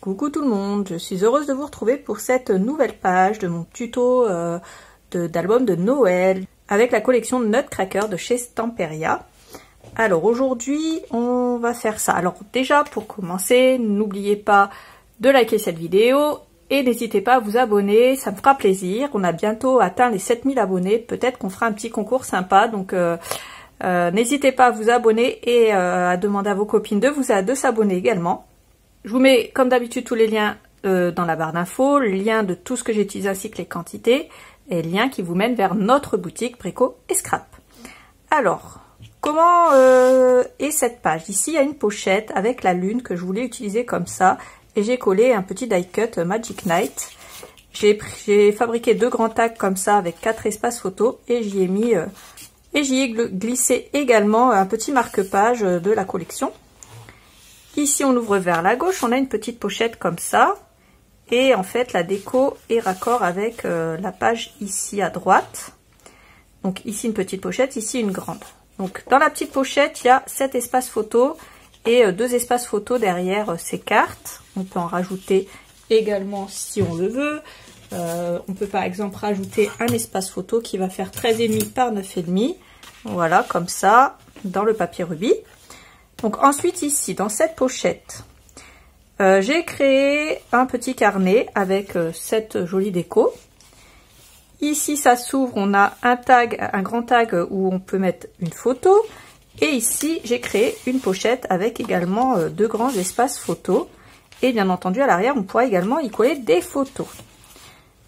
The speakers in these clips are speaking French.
Coucou tout le monde, je suis heureuse de vous retrouver pour cette nouvelle page de mon tuto d'album de Noël avec la collection Nutcracker de chez Stamperia. Alors aujourd'hui on va faire ça. Alors déjà pour commencer, n'oubliez pas de liker cette vidéo et n'hésitez pas à vous abonner, ça me fera plaisir. On a bientôt atteint les 7000 abonnés, peut-être qu'on fera un petit concours sympa, donc n'hésitez pas à vous abonner et à demander à vos copines de s'abonner également. Je vous mets comme d'habitude tous les liens dans la barre d'infos, le lien de tout ce que j'utilise ainsi que les quantités et le lien qui vous mène vers notre boutique Brico et Scrap. Alors, comment est cette page? Ici, il y a une pochette avec la lune que je voulais utiliser comme ça et j'ai collé un petit die cut Magic Night. J'ai fabriqué deux grands tags comme ça avec 4 espaces photos et j'y ai mis glissé également un petit marque-page de la collection. Ici, on ouvre vers la gauche, on a une petite pochette comme ça. Et en fait, la déco est raccord avec la page ici à droite. Donc ici, une petite pochette, ici, une grande. Donc dans la petite pochette, il y a 7 espaces photos et 2 espaces photos derrière ces cartes. On peut en rajouter également si on le veut. On peut par exemple rajouter un espace photo qui va faire 13,5 par 9,5. Voilà, comme ça, dans le papier rubis. Donc ensuite ici, dans cette pochette, j'ai créé un petit carnet avec cette jolie déco. Ici, ça s'ouvre, on a un tag, un grand tag où on peut mettre une photo. Et ici, j'ai créé une pochette avec également 2 grands espaces photos. Et bien entendu, à l'arrière, on pourra également y coller des photos.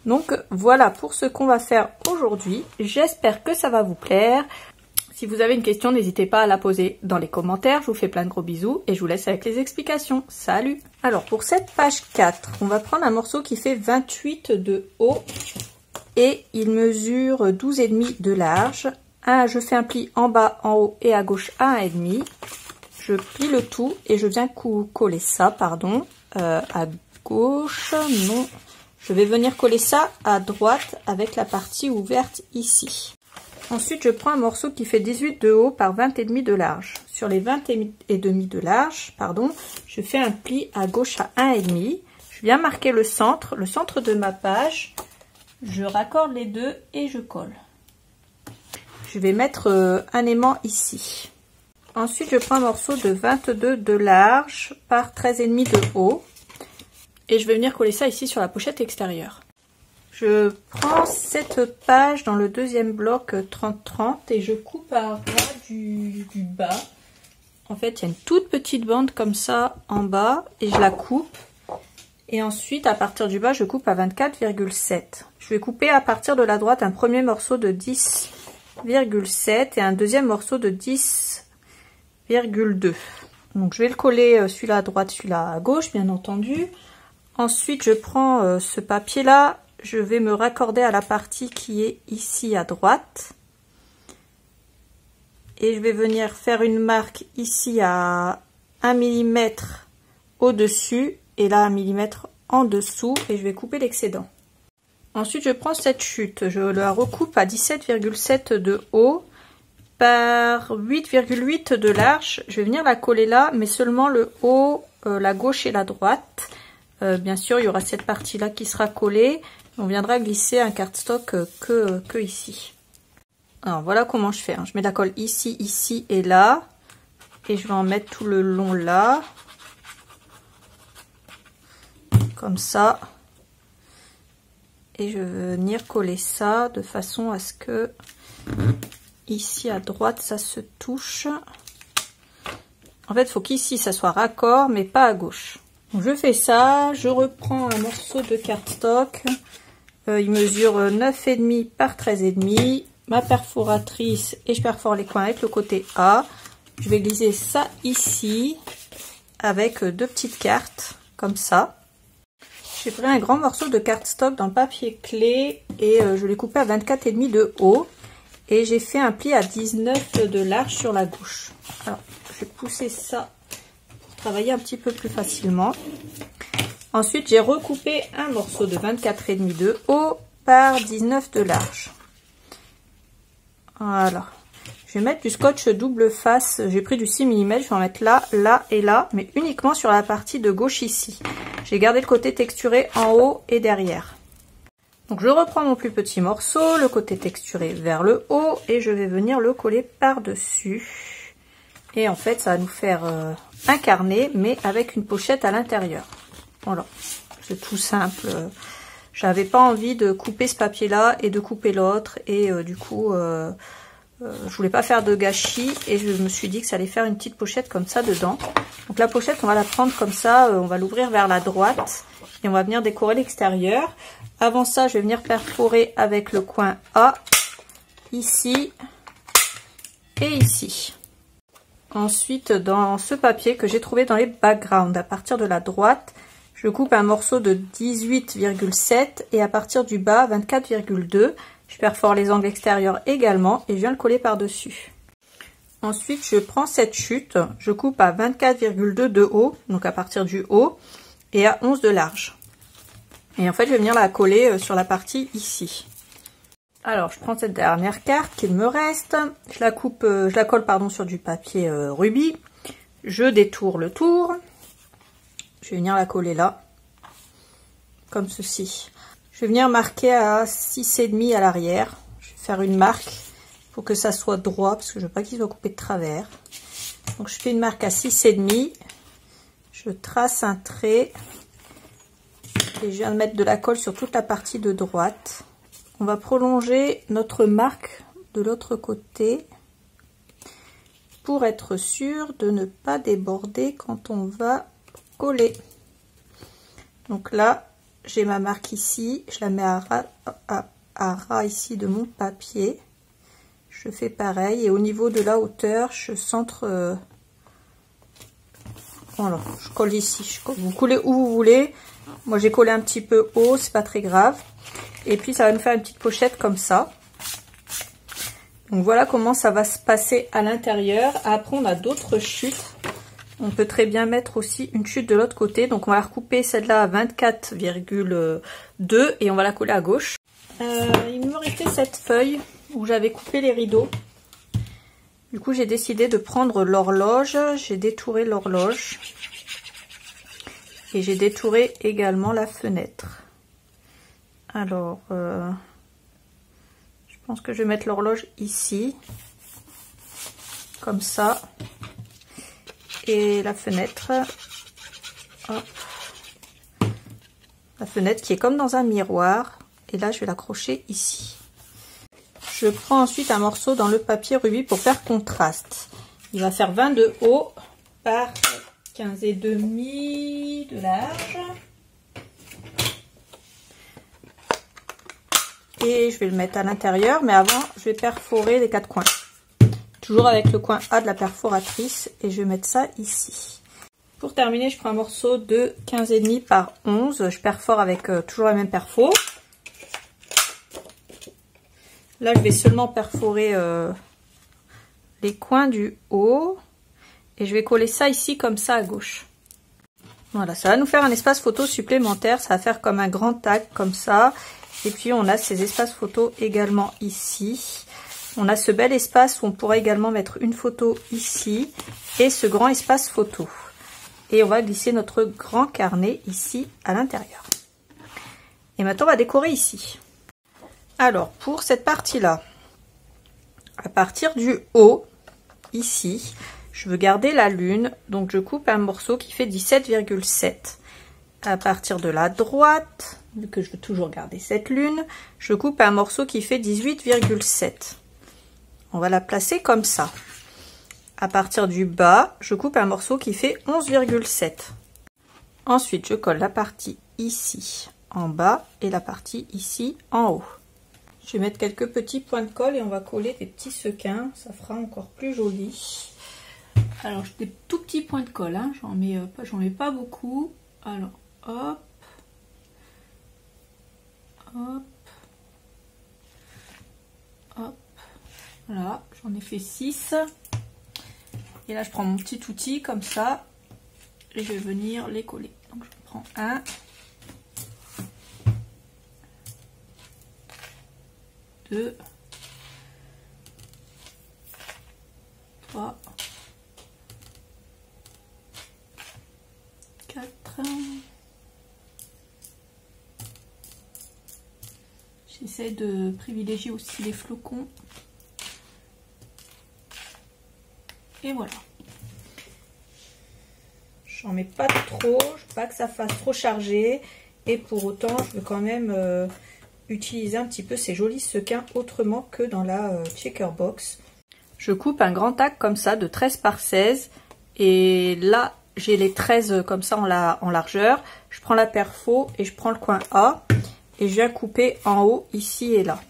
Donc voilà pour ce qu'on va faire aujourd'hui. J'espère que ça va vous plaire. Si vous avez une question, n'hésitez pas à la poser dans les commentaires. Je vous fais plein de gros bisous et je vous laisse avec les explications. Salut! Alors pour cette page 4, on va prendre un morceau qui fait 28 de haut et il mesure 12,5 de large. Je fais un pli en bas, en haut et à gauche à 1,5. Je plie le tout et je viens coller ça, à gauche, non. Je vais venir coller ça à droite avec la partie ouverte ici. Ensuite, je prends un morceau qui fait 18 de haut par 20,5 de large. Sur les 20,5 de large, je fais un pli à gauche à 1,5. Je viens marquer le centre de ma page. Je raccorde les deux et je colle. Je vais mettre un aimant ici. Ensuite, je prends un morceau de 22 de large par 13,5 de haut. Et je vais venir coller ça ici sur la pochette extérieure. Je prends cette page dans le deuxième bloc 30-30 et je coupe à ras du bas. En fait, il y a une toute petite bande comme ça en bas et je la coupe. Et ensuite, à partir du bas, je coupe à 24,7. Je vais couper à partir de la droite un premier morceau de 10,7 et un deuxième morceau de 10,2. Donc, je vais le coller celui-là à droite, celui-là à gauche, bien entendu. Ensuite, je prends ce papier-là. Je vais me raccorder à la partie qui est ici à droite. Et je vais venir faire une marque ici à 1 mm au-dessus. Et là, 1 mm en dessous. Et je vais couper l'excédent. Ensuite, je prends cette chute. Je la recoupe à 17,7 de haut par 8,8 de large. Je vais venir la coller là, mais seulement le haut, la gauche et la droite. Bien sûr, il y aura cette partie-là qui sera collée. On viendra glisser un cardstock que ici. Alors voilà comment je fais. Je mets la colle ici, ici et là. Et je vais en mettre tout le long là. Comme ça. Et je vais venir coller ça de façon à ce que ici à droite ça se touche. En fait, il faut qu'ici ça soit raccord mais pas à gauche. Donc, je fais ça. Je reprends un morceau de cardstock. Il mesure 9,5 par 13,5. Ma perforatrice et je perfore les coins avec le côté A. Je vais glisser ça ici avec 2 petites cartes comme ça. J'ai pris un grand morceau de cardstock dans le papier clé et je l'ai coupé à 24,5 de haut. Et j'ai fait un pli à 19 de large sur la gauche. Alors, je vais pousser ça pour travailler un petit peu plus facilement. Ensuite, j'ai recoupé un morceau de 24,5 de haut par 19 de large. Voilà. Je vais mettre du scotch double face. J'ai pris du 6 mm. Je vais en mettre là, là et là, mais uniquement sur la partie de gauche ici. J'ai gardé le côté texturé en haut et derrière. Donc je reprends mon plus petit morceau, le côté texturé vers le haut et je vais venir le coller par-dessus. Et en fait, ça va nous faire un carnet, mais avec une pochette à l'intérieur. Voilà, c'est tout simple. J'avais pas envie de couper ce papier-là et de couper l'autre. Et du coup, je voulais pas faire de gâchis. Et je me suis dit que ça allait faire une petite pochette comme ça dedans. Donc la pochette, on va la prendre comme ça. On va l'ouvrir vers la droite. Et on va venir décorer l'extérieur. Avant ça, je vais venir perforer avec le coin A. Ici et ici. Ensuite, dans ce papier que j'ai trouvé dans les backgrounds, à partir de la droite, je coupe un morceau de 18,7 et à partir du bas, 24,2. Je perfore les angles extérieurs également et je viens le coller par-dessus. Ensuite, je prends cette chute, je coupe à 24,2 de haut, donc à partir du haut, et à 11 de large. Et en fait, je vais venir la coller sur la partie ici. Alors, je prends cette dernière carte qu'il me reste, je la colle sur du papier rubis, je détourne le tour, je vais venir la coller là, comme ceci. Je vais venir marquer à 6,5 à l'arrière, je vais faire une marque pour que ça soit droit, parce que je veux pas qu'il soit coupé de travers. Donc je fais une marque à 6,5, je trace un trait, et je viens de mettre de la colle sur toute la partie de droite. On va prolonger notre marque de l'autre côté pour être sûr de ne pas déborder quand on va coller. Donc là, j'ai ma marque ici, je la mets à ras ici de mon papier. Je fais pareil et au niveau de la hauteur, je centre. Voilà, je colle ici. Vous collez où vous voulez. Moi, j'ai collé un petit peu haut, c'est pas très grave. Et puis ça va nous faire une petite pochette comme ça. Donc voilà comment ça va se passer à l'intérieur. Après on a d'autres chutes. On peut très bien mettre aussi une chute de l'autre côté. Donc on va recouper celle-là à 24,2 et on va la coller à gauche. Il me restait cette feuille où j'avais coupé les rideaux. Du coup j'ai décidé de prendre l'horloge. J'ai détouré l'horloge. Et j'ai détouré également la fenêtre. Alors, je pense que je vais mettre l'horloge ici, comme ça, et la fenêtre, hop, la fenêtre qui est comme dans un miroir, et là je vais l'accrocher ici. Je prends ensuite un morceau dans le papier rubis pour faire contraste. Il va faire 20 de haut par 15,5 de large. Et je vais le mettre à l'intérieur, mais avant je vais perforer les 4 coins. Toujours avec le coin A de la perforatrice et je vais mettre ça ici. Pour terminer, je prends un morceau de 15,5 par 11. Je perfore avec toujours la même perfo. Là, je vais seulement perforer les coins du haut. Et je vais coller ça ici comme ça à gauche. Voilà, ça va nous faire un espace photo supplémentaire. Ça va faire comme un grand tag comme ça. Et puis on a ces espaces photos également ici. On a ce bel espace où on pourra également mettre une photo ici. Et ce grand espace photo. Et on va glisser notre grand carnet ici à l'intérieur. Et maintenant on va décorer ici. Alors pour cette partie-là, à partir du haut, ici, je veux garder la lune. Donc je coupe un morceau qui fait 17,7. À partir de la droite, vu que je veux toujours garder cette lune, je coupe un morceau qui fait 18,7. On va la placer comme ça. À partir du bas, je coupe un morceau qui fait 11,7. Ensuite, je colle la partie ici en bas et la partie ici en haut. Je vais mettre quelques petits points de colle et on va coller des petits sequins. Ça fera encore plus joli. Alors, j'ai des tout petits points de colle. Hein. J'en mets pas beaucoup. Alors, hop. Hop. Hop. Voilà, j'en ai fait 6. Et là, je prends mon petit outil comme ça. Et je vais venir les coller. Donc, je prends un. 2. 3. 4. J'essaie de privilégier aussi les flocons. Et voilà. J'en mets pas trop, je veux pas que ça fasse trop chargé. Et pour autant, je veux quand même utiliser un petit peu ces jolis sequins autrement que dans la checker box. Je coupe un grand tac comme ça de 13 par 16. Et là, j'ai les 13 comme ça en largeur. Je prends la perfo et je prends le coin A. Et je viens couper en haut, ici et là.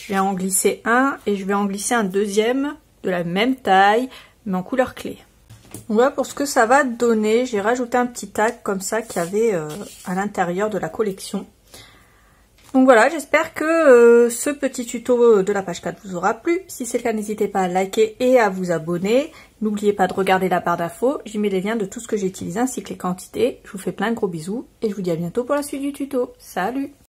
Je viens en glisser un et je vais en glisser un deuxième de la même taille, mais en couleur clé. Voilà pour ce que ça va donner. J'ai rajouté un petit tag comme ça qu'il y avait à l'intérieur de la collection. Donc voilà, j'espère que ce petit tuto de la page 4 vous aura plu. Si c'est le cas, n'hésitez pas à liker et à vous abonner. N'oubliez pas de regarder la barre d'infos. J'y mets les liens de tout ce que j'ai utilisé ainsi que les quantités. Je vous fais plein de gros bisous et je vous dis à bientôt pour la suite du tuto. Salut!